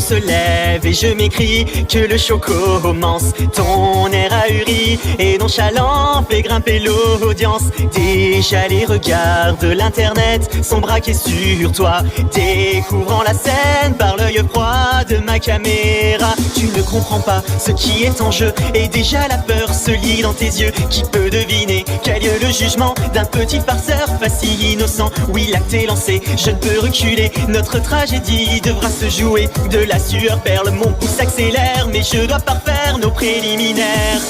se lève et je m'écrie que le show commence. Ton air ahuri et nonchalant fait grimper l'audience. Déjà les regards de l'internet sont braqués sur toi, découvrant la scène par l'œil froid de ma caméra. Tu ne comprends pas ce qui est en jeu et déjà la peur se lit dans tes yeux. Qui peut deviner qu'a lieu le jugement d'un petit farceur facile innocent? Oui, l'acte est lancé, je ne peux reculer. Notre tragédie devra se jouer. De la sueur perle, mon pouce accélère, mais je dois parfaire nos préliminaires.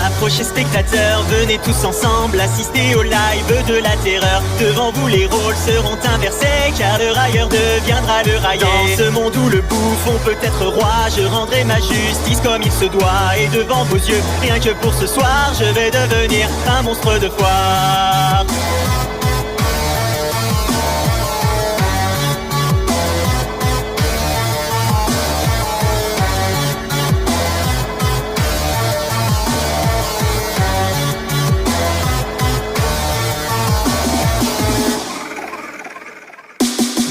Approchez spectateurs, venez tous ensemble assister au live de la terreur. Devant vous les rôles seront inversés, car le railleur deviendra le raillé. Dans ce monde où le bouffon peut être roi, je rendrai ma justice comme il se doit. Et devant vos yeux, rien que pour ce soir, je vais devenir un monstre de foire.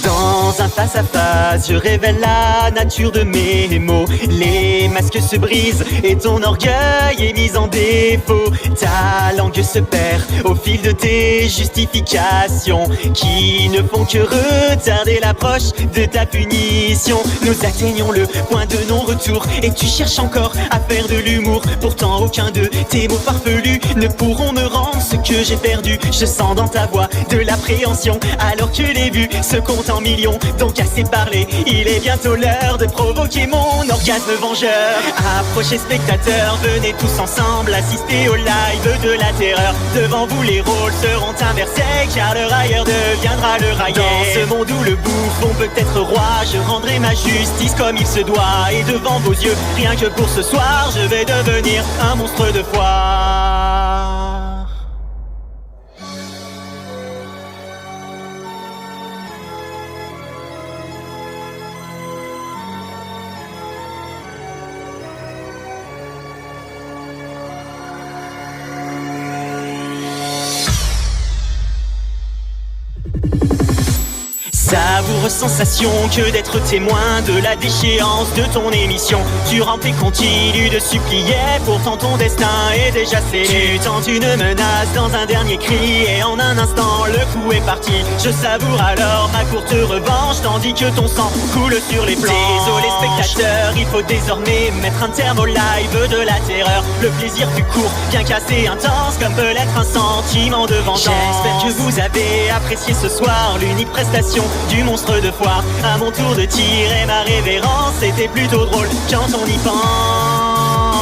Dans un face à face, je révèle la nature de mes mots. Les masques se brisent et ton orgueil est mis en défaut. Ta langue se perd au fil de tes justifications, qui ne font que retarder l'approche de ta punition. Nous atteignons le point de non-retour et tu cherches encore à faire de l'humour. Pourtant aucun de tes mots farfelus ne pourront me rendre ce que j'ai perdu. Je sens dans ta voix de l'appréhension, alors que les vues se comptent en millions. Donc assez parlé, il est bientôt l'heure de provoquer mon orgasme vengeur. Approchez spectateurs, venez tous ensemble assister au live de la terreur. Devant vous les rôles seront inversés, car le railleur deviendra le raillé. Dans ce monde où le bouffon peut être roi, je rendrai ma justice comme il se doit. Et devant vos yeux, rien que pour ce soir, je vais devenir un monstre de foire. Savoureuse sensation que d'être témoin de la déchéance de ton émission. Tu rampes et continues de supplier, pourtant ton destin est déjà scellé. Tu tentes une menace dans un dernier cri et en un instant le coup est parti. Je savoure alors ma courte revanche tandis que ton sang coule sur les planches. Désolé spectateurs, il faut désormais mettre un terme au live de la terreur. Le plaisir fut court, bien qu'assez intense, comme peut l'être un sentiment de vengeance. J'espère que vous avez apprécié ce soir l'unique prestation du monstre de foire. À mon tour de tirer ma révérence, c'était plutôt drôle quand on y pense.